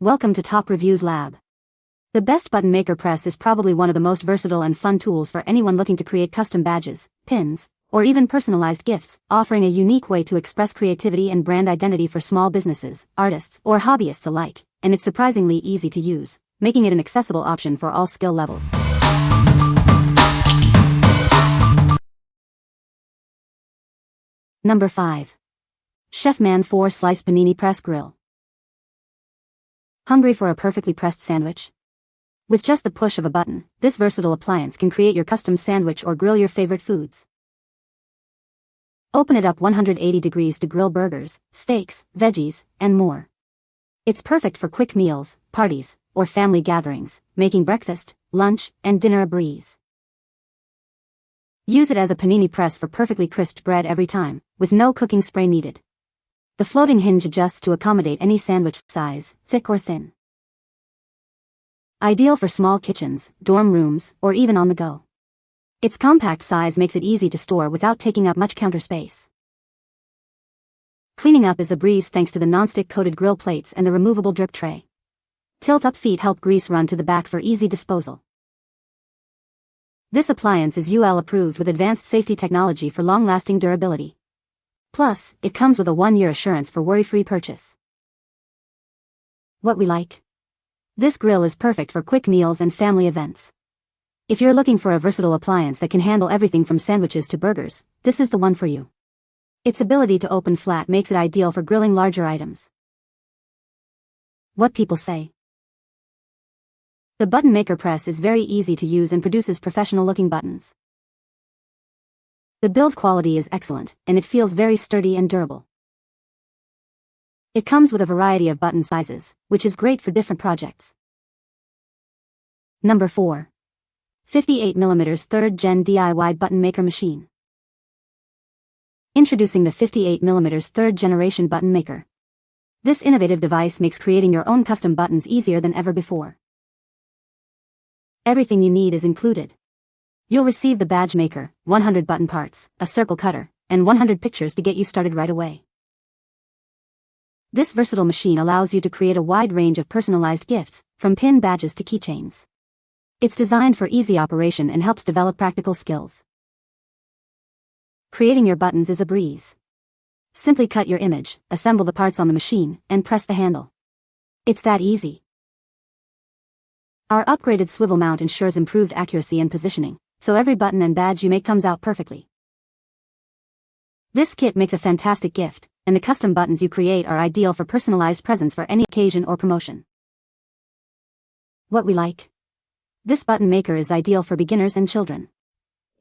Welcome to Top Reviews Lab. The best button maker press is probably one of the most versatile and fun tools for anyone looking to create custom badges, pins, or even personalized gifts, offering a unique way to express creativity and brand identity for small businesses, artists, or hobbyists alike, and it's surprisingly easy to use, making it an accessible option for all skill levels. Number 5. Chefman 4-Slice Panini Press Grill. Hungry for a perfectly pressed sandwich? With just the push of a button, this versatile appliance can create your custom sandwich or grill your favorite foods. Open it up 180 degrees to grill burgers, steaks, veggies, and more. It's perfect for quick meals, parties, or family gatherings, making breakfast, lunch, and dinner a breeze. Use it as a panini press for perfectly crisped bread every time, with no cooking spray needed. The floating hinge adjusts to accommodate any sandwich size, thick or thin. Ideal for small kitchens, dorm rooms, or even on the go. Its compact size makes it easy to store without taking up much counter space. Cleaning up is a breeze thanks to the non-stick coated grill plates and the removable drip tray. Tilt-up feet help grease run to the back for easy disposal. This appliance is UL approved with advanced safety technology for long-lasting durability. Plus, it comes with a 1-year assurance for worry-free purchase. What we like? This grill is perfect for quick meals and family events. If you're looking for a versatile appliance that can handle everything from sandwiches to burgers, this is the one for you. Its ability to open flat makes it ideal for grilling larger items. What people say. The button maker press is very easy to use and produces professional-looking buttons. The build quality is excellent, and it feels very sturdy and durable. It comes with a variety of button sizes, which is great for different projects. Number 4. 58mm 3rd Gen DIY Button Maker Machine. Introducing the 58mm 3rd Generation Button Maker. This innovative device makes creating your own custom buttons easier than ever before. Everything you need is included. You'll receive the badge maker, 100 button parts, a circle cutter, and 100 pictures to get you started right away. This versatile machine allows you to create a wide range of personalized gifts, from pin badges to keychains. It's designed for easy operation and helps develop practical skills. Creating your buttons is a breeze. Simply cut your image, assemble the parts on the machine, and press the handle. It's that easy. Our upgraded swivel mount ensures improved accuracy and positioning, so every button and badge you make comes out perfectly. This kit makes a fantastic gift, and the custom buttons you create are ideal for personalized presents for any occasion or promotion. What we like? This button maker is ideal for beginners and children.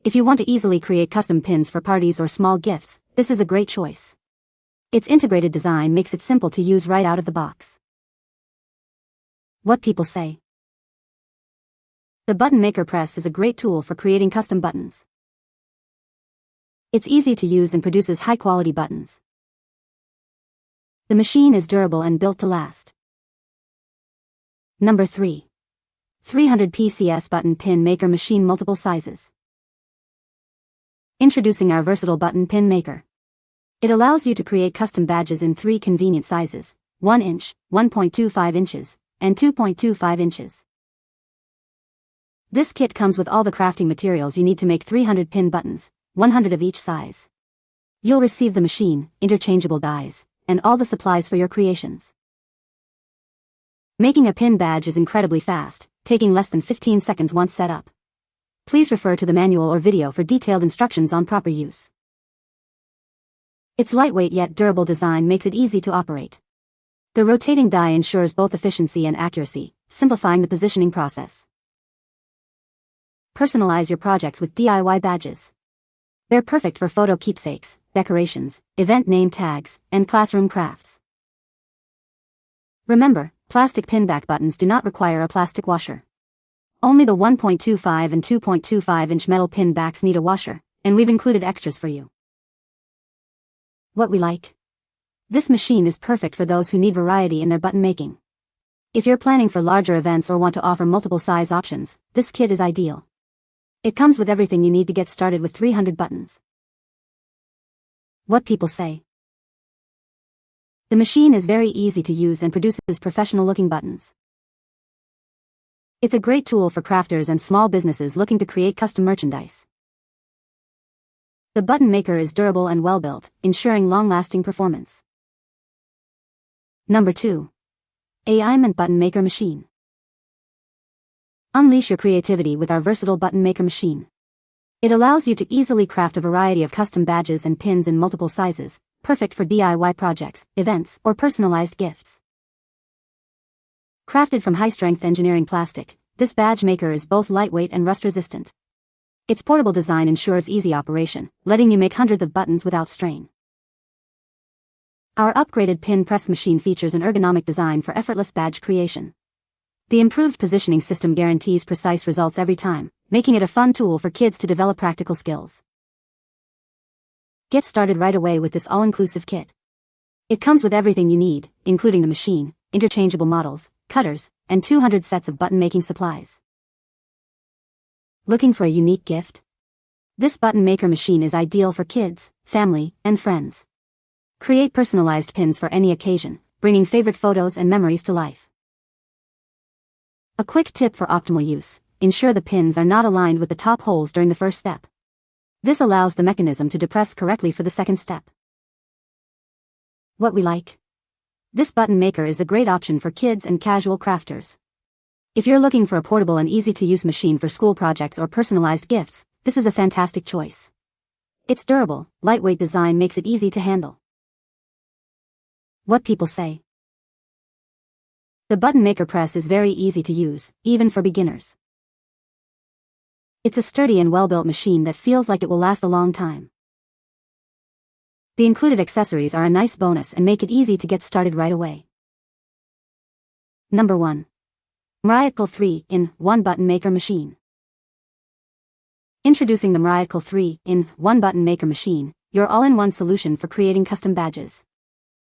If you want to easily create custom pins for parties or small gifts, this is a great choice. Its integrated design makes it simple to use right out of the box. What people say. The button maker press is a great tool for creating custom buttons. It's easy to use and produces high-quality buttons. The machine is durable and built to last. Number 3. 300 PCS Button Pin Maker Machine Multiple Sizes. Introducing our versatile button pin maker. It allows you to create custom badges in 3 convenient sizes, 1 inch, 1.25 inches, and 2.25 inches. This kit comes with all the crafting materials you need to make 300 pin buttons, 100 of each size. You'll receive the machine, interchangeable dies, and all the supplies for your creations. Making a pin badge is incredibly fast, taking less than 15 seconds once set up. Please refer to the manual or video for detailed instructions on proper use. Its lightweight yet durable design makes it easy to operate. The rotating die ensures both efficiency and accuracy, simplifying the positioning process. Personalize your projects with DIY badges. They're perfect for photo keepsakes, decorations, event name tags, and classroom crafts. Remember, plastic pinback buttons do not require a plastic washer. Only the 1.25 and 2.25 inch metal pin backs need a washer, and we've included extras for you. What we like? This machine is perfect for those who need variety in their button making. If you're planning for larger events or want to offer multiple size options, this kit is ideal. It comes with everything you need to get started with 300 buttons. What people say. The machine is very easy to use and produces professional-looking buttons. It's a great tool for crafters and small businesses looking to create custom merchandise. The button maker is durable and well-built, ensuring long-lasting performance. Number 2. Aiment Button Maker Machine. Unleash your creativity with our versatile button maker machine. It allows you to easily craft a variety of custom badges and pins in multiple sizes, perfect for DIY projects, events, or personalized gifts. Crafted from high-strength engineering plastic, this badge maker is both lightweight and rust-resistant. Its portable design ensures easy operation, letting you make hundreds of buttons without strain. Our upgraded pin press machine features an ergonomic design for effortless badge creation. The improved positioning system guarantees precise results every time, making it a fun tool for kids to develop practical skills. Get started right away with this all-inclusive kit. It comes with everything you need, including the machine, interchangeable models, cutters, and 200 sets of button-making supplies. Looking for a unique gift? This button maker machine is ideal for kids, family, and friends. Create personalized pins for any occasion, bringing favorite photos and memories to life. A quick tip for optimal use: ensure the pins are not aligned with the top holes during the first step. This allows the mechanism to depress correctly for the second step. What we like? This button maker is a great option for kids and casual crafters. If you're looking for a portable and easy-to-use machine for school projects or personalized gifts, this is a fantastic choice. Its durable, lightweight design makes it easy to handle. What people say? The button maker press is very easy to use, even for beginners. It's a sturdy and well-built machine that feels like it will last a long time. The included accessories are a nice bonus and make it easy to get started right away. Number 1. Mryitcal 3-in-1 Button Maker Machine. Introducing the Mryitcal 3-in-1 Button Maker Machine, your all-in-one solution for creating custom badges.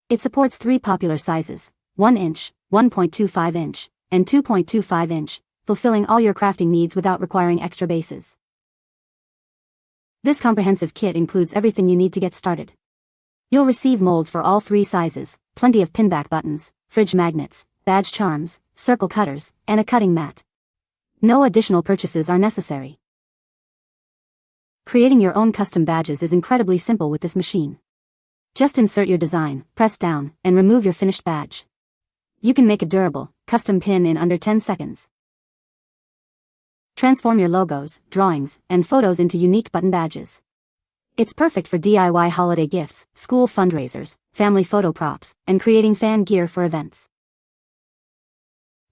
It supports 3 popular sizes: 1 inch, 1.25 inch, and 2.25 inch, fulfilling all your crafting needs without requiring extra bases. This comprehensive kit includes everything you need to get started. You'll receive molds for all 3 sizes, plenty of pinback buttons, fridge magnets, badge charms, circle cutters, and a cutting mat. No additional purchases are necessary. Creating your own custom badges is incredibly simple with this machine. Just insert your design, press down, and remove your finished badge. You can make a durable, custom pin in under 10 seconds. Transform your logos, drawings, and photos into unique button badges. It's perfect for DIY holiday gifts, school fundraisers, family photo props, and creating fan gear for events.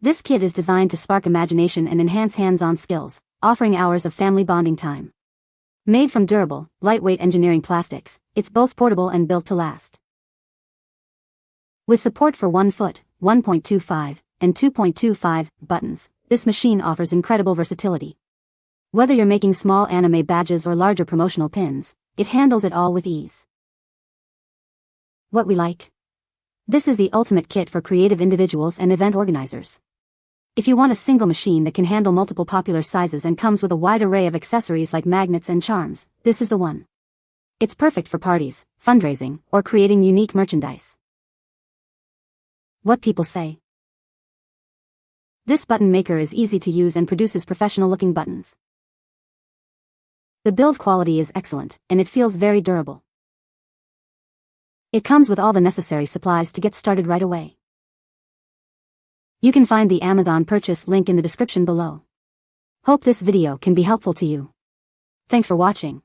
This kit is designed to spark imagination and enhance hands-on skills, offering hours of family bonding time. Made from durable, lightweight engineering plastics, it's both portable and built to last. With support for 1 foot, 1.25, and 2.25 buttons, this machine offers incredible versatility. Whether you're making small anime badges or larger promotional pins, it handles it all with ease. What we like? This is the ultimate kit for creative individuals and event organizers. If you want a single machine that can handle multiple popular sizes and comes with a wide array of accessories like magnets and charms, this is the one. It's perfect for parties, fundraising, or creating unique merchandise. What people say? This button maker is easy to use and produces professional-looking buttons. The build quality is excellent, and it feels very durable. It comes with all the necessary supplies to get started right away. You can find the Amazon purchase link in the description below. Hope this video can be helpful to you. Thanks for watching.